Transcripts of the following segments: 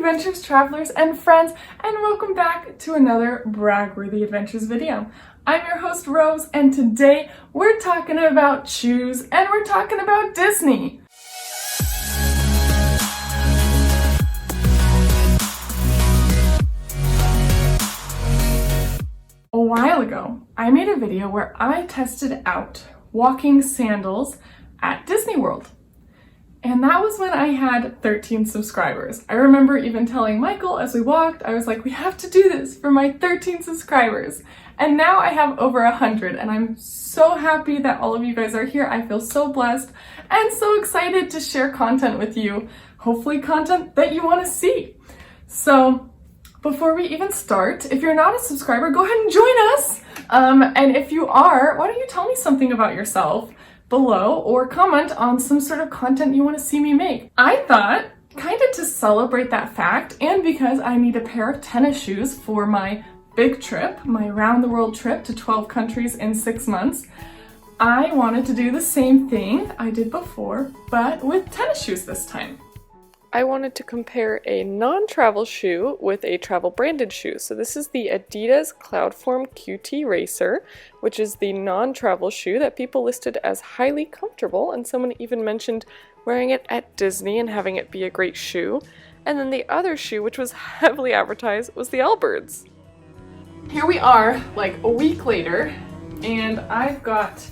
adventures, travelers, and friends, and welcome back to another Brag-worthy Adventures video. I'm your host, Rose, and today we're talking about shoes, and we're talking about Disney. A while ago, I made a video where I tested out walking sandals at Disney World. And that was when I had 13 subscribers. I remember even telling Michael as we walked, I was like, we have to do this for my 13 subscribers. And now I have over 100, and I'm so happy that all of you guys are here. I feel so blessed and so excited to share content with you. Hopefully content that you want to see. So before we even start, if you're not a subscriber, go ahead and join us. And if you are, why don't you tell me something about yourself below or comment on some sort of content you want to see me make. I thought, kind of to celebrate that fact, and because I need a pair of tennis shoes for my big trip, my round the world trip to 12 countries in 6 months, I wanted to do the same thing I did before, but with tennis shoes this time. I wanted to compare a non-travel shoe with a travel branded shoe. So this is the Adidas Cloudfoam QT Racer, which is the non-travel shoe that people listed as highly comfortable, and someone even mentioned wearing it at Disney and having it be a great shoe. And then the other shoe, which was heavily advertised, was the Allbirds. Here we are, like a week later, and I've got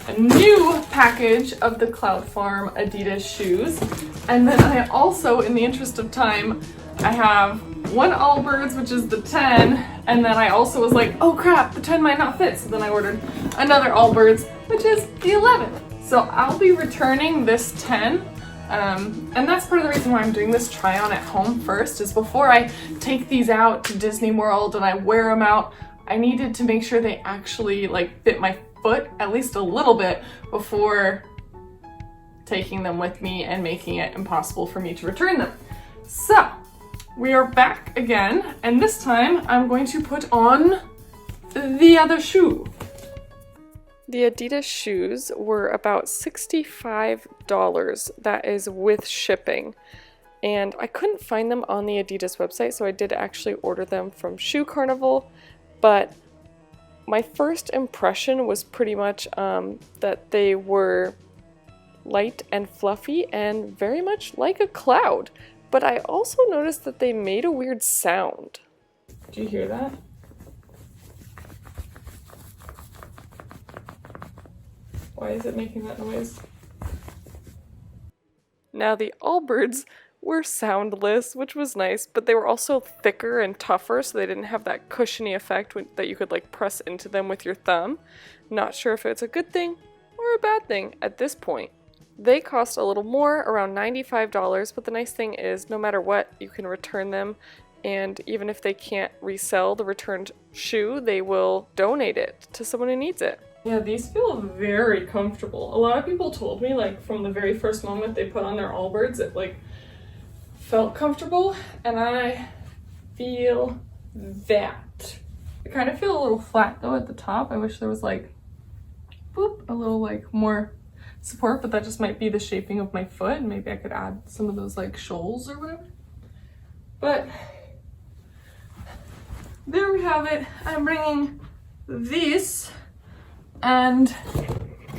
a new package of the Cloudfoam Adidas shoes. And then I also, in the interest of time, I have one Allbirds, which is the 10, and then I also was like, oh crap, the 10 might not fit, so then I ordered another Allbirds, which is the 11. So I'll be returning this 10, and that's part of the reason why I'm doing this try on at home first, is before I take these out to Disney World and I wear them out, I needed to make sure they actually like fit my foot at least a little bit before taking them with me and making it impossible for me to return them. So we are back again, and this time I'm going to put on the other shoe. The Adidas shoes were about $65. That is with shipping. And I couldn't find them on the Adidas website, so I did actually order them from Shoe Carnival. But my first impression was pretty much that they were light and fluffy and very much like a cloud. But I also noticed that they made a weird sound. Do you hear that? Why is it making that noise? Now the Allbirds were soundless, which was nice, but they were also thicker and tougher, so they didn't have that cushiony effect that you could like press into them with your thumb. Not sure if it's a good thing or a bad thing at this point. They cost a little more, around $95, but the nice thing is no matter what, you can return them, and even if they can't resell the returned shoe, they will donate it to someone who needs it. Yeah, these feel very comfortable. A lot of people told me, like, from the very first moment they put on their Allbirds, it like felt comfortable, and I feel that. I kind of feel a little flat though at the top. I wish there was like, boop, a little like more support, but that just might be the shaping of my foot, and maybe I could add some of those like shoals or whatever. But there we have it. I'm bringing this and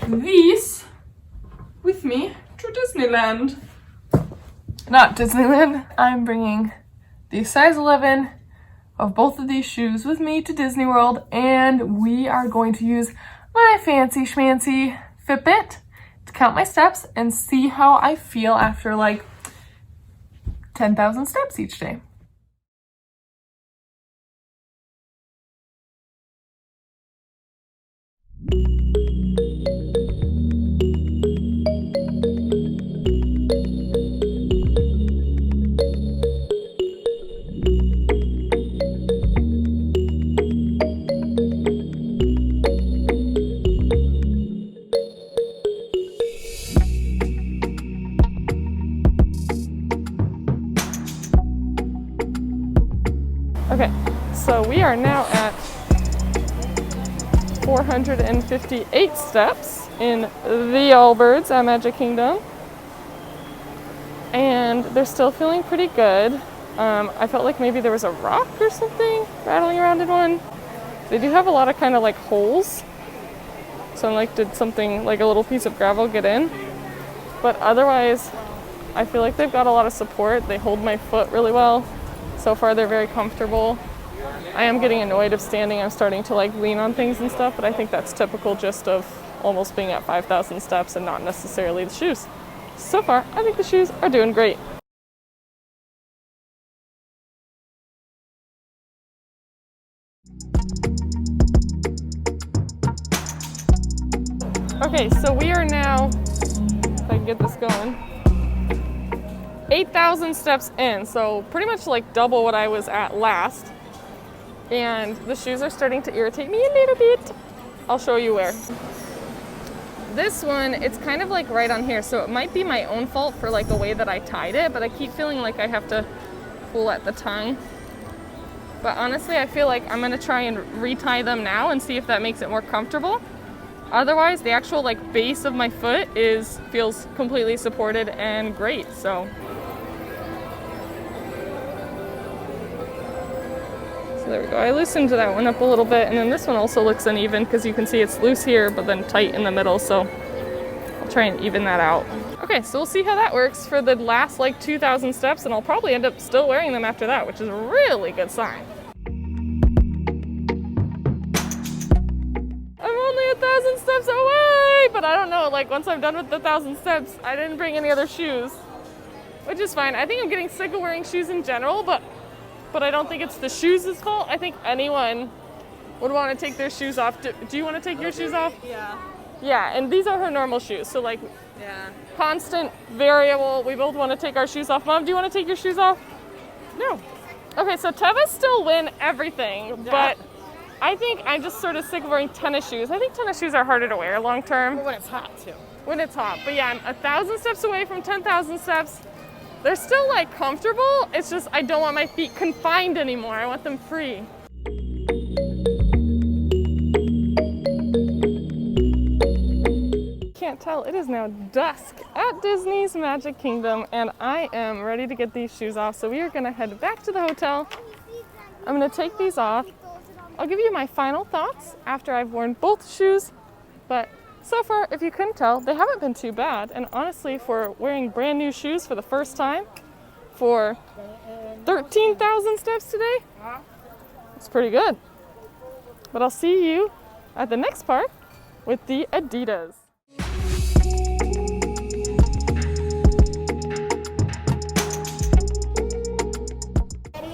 these with me to Disneyland. Not Disneyland. I'm bringing the size 11 of both of these shoes with me to Disney World, and we are going to use my fancy schmancy Fitbit to count my steps and see how I feel after like 10,000 steps each day. Okay, so we are now at 458 steps in the Allbirds at Magic Kingdom. And they're still feeling pretty good. I felt like maybe there was a rock or something rattling around in one. They do have a lot of kind of like holes. So I'm like, did something like a little piece of gravel get in? But otherwise, I feel like they've got a lot of support. They hold my foot really well. So far, they're very comfortable. I am getting annoyed of standing. I'm starting to like lean on things and stuff, but I think that's typical just of almost being at 5,000 steps and not necessarily the shoes. So far, I think the shoes are doing great. Okay, so we are now, if I can get this going, 8,000 steps in, so pretty much like double what I was at last. And the shoes are starting to irritate me a little bit. I'll show you where. This one, it's kind of like right on here, so it might be my own fault for like the way that I tied it, but I keep feeling like I have to pull at the tongue. But honestly, I feel like I'm gonna try and retie them now and see if that makes it more comfortable. Otherwise, the actual like base of my foot feels completely supported and great, so there we go. I loosened that one up a little bit, and then this one also looks uneven because you can see it's loose here, but then tight in the middle, so I'll try and even that out. Okay, so we'll see how that works for the last like 2,000 steps, and I'll probably end up still wearing them after that, which is a really good sign. I'm only 1,000 steps away, but I don't know, like once I'm done with the 1,000 steps, I didn't bring any other shoes, which is fine. I think I'm getting sick of wearing shoes in general, but I don't think it's the shoes' fault. I think anyone would want to take their shoes off. Do you want to take your shoes off? Yeah. Yeah, and these are her normal shoes. So like, Yeah. constant, variable. We both want to take our shoes off. Mom, do you want to take your shoes off? No. Okay, so Teva still win everything, but I think I'm just sort of sick of wearing tennis shoes. I think tennis shoes are harder to wear long term. But when it's hot too. When it's hot. But yeah, I'm 1,000 steps away from 10,000 steps. They're still like comfortable, it's just I don't want my feet confined anymore. I want them free. Can't tell, it is now dusk at Disney's Magic Kingdom, and I am ready to get these shoes off. So we are gonna head back to the hotel. I'm gonna take these off. I'll give you my final thoughts after I've worn both shoes, but so far, if you couldn't tell, they haven't been too bad. And honestly, for wearing brand new shoes for the first time for 13,000 steps today, it's pretty good. But I'll see you at the next part with the Adidas.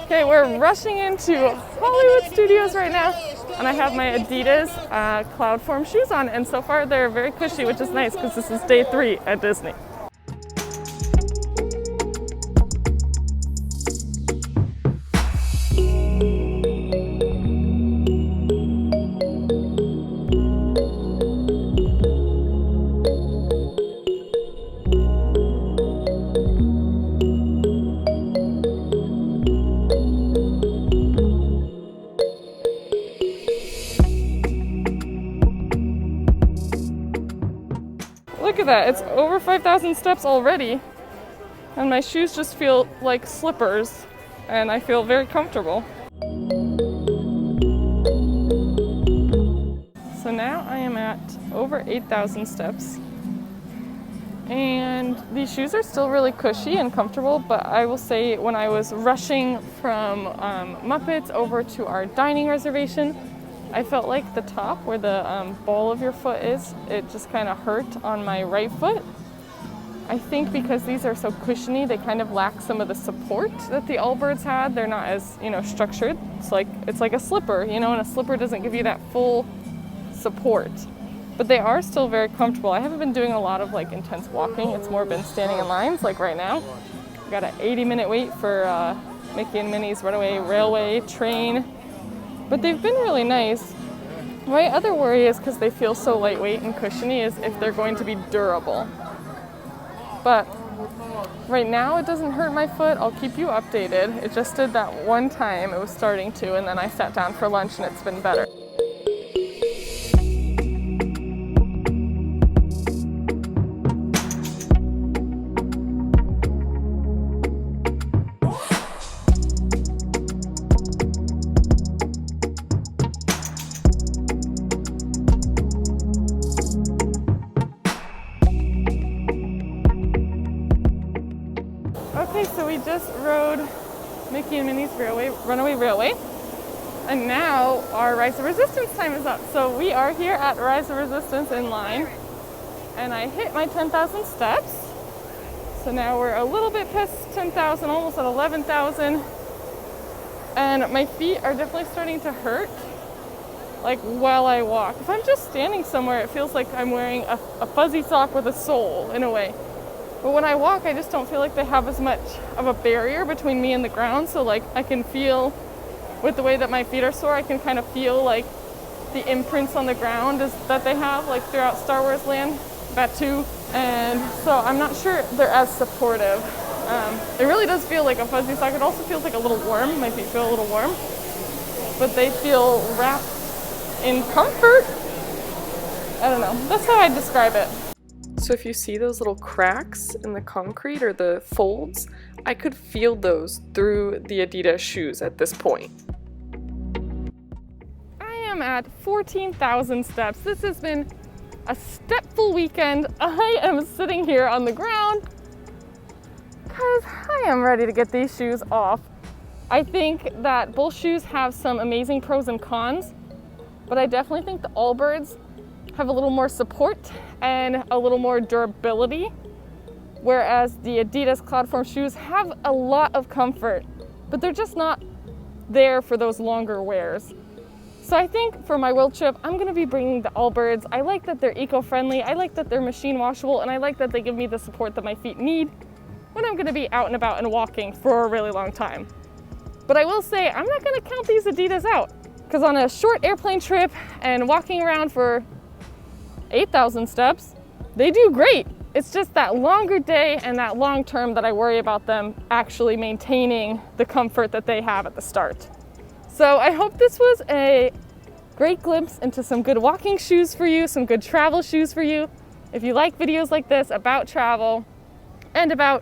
Okay, we're rushing into Hollywood Studios right now, and I have my Adidas Cloudfoam shoes on, and so far they're very cushy, which is nice because this is day 3 at Disney. Look at that, it's over 5,000 steps already, and my shoes just feel like slippers, and I feel very comfortable. So now I am at over 8,000 steps, and these shoes are still really cushy and comfortable, but I will say when I was rushing from Muppets over to our dining reservation, I felt like the top where the ball of your foot is, it just kind of hurt on my right foot. I think because these are so cushiony, they kind of lack some of the support that the Allbirds had. They're not as, structured. It's like a slipper, and a slipper doesn't give you that full support. But they are still very comfortable. I haven't been doing a lot of intense walking. It's more been standing in lines like right now. I've got an 80-minute wait for Mickey and Minnie's Runaway Railway train. But they've been really nice. My other worry is because they feel so lightweight and cushiony is if they're going to be durable. But right now it doesn't hurt my foot. I'll keep you updated. It just did that one time. It was starting to, and then I sat down for lunch and it's been better. just rode Mickey and Minnie's Runaway Railway. And now our Rise of Resistance time is up. So we are here at Rise of Resistance in line. And I hit my 10,000 steps. So now we're a little bit past 10,000, almost at 11,000. And my feet are definitely starting to hurt, like while I walk. If I'm just standing somewhere, it feels like I'm wearing a fuzzy sock with a sole in a way. But when I walk, I just don't feel like they have as much of a barrier between me and the ground. So like I can feel, with the way that my feet are sore, I can kind of feel like the imprints on the ground that they have like throughout Star Wars land, Batuu. And so I'm not sure they're as supportive. It really does feel like a fuzzy sock. It also feels like a little warm. My feet feel a little warm, but they feel wrapped in comfort. I don't know. That's how I describe it. So if you see those little cracks in the concrete or the folds, I could feel those through the Adida shoes at this point. I am at 14,000 steps. This has been a stepful weekend. I am sitting here on the ground because I am ready to get these shoes off. I think that both shoes have some amazing pros and cons, but I definitely think the Allbirds have a little more support and a little more durability, whereas the Adidas Cloudfoam shoes have a lot of comfort, but they're just not there for those longer wears. So I think for my world trip, I'm gonna be bringing the Allbirds. I like that they're eco-friendly, I like that they're machine washable, and I like that they give me the support that my feet need when I'm gonna be out and about and walking for a really long time. But I will say, I'm not gonna count these Adidas out, because on a short airplane trip and walking around for 8,000 steps, they do great. It's just that longer day and that long term that I worry about them actually maintaining the comfort that they have at the start. So I hope this was a great glimpse into some good walking shoes for you, some good travel shoes for you. If you like videos like this about travel and about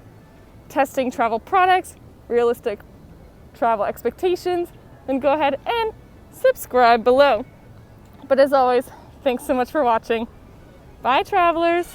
testing travel products, realistic travel expectations, then go ahead and subscribe below. But as always, thanks so much for watching. Bye, travelers.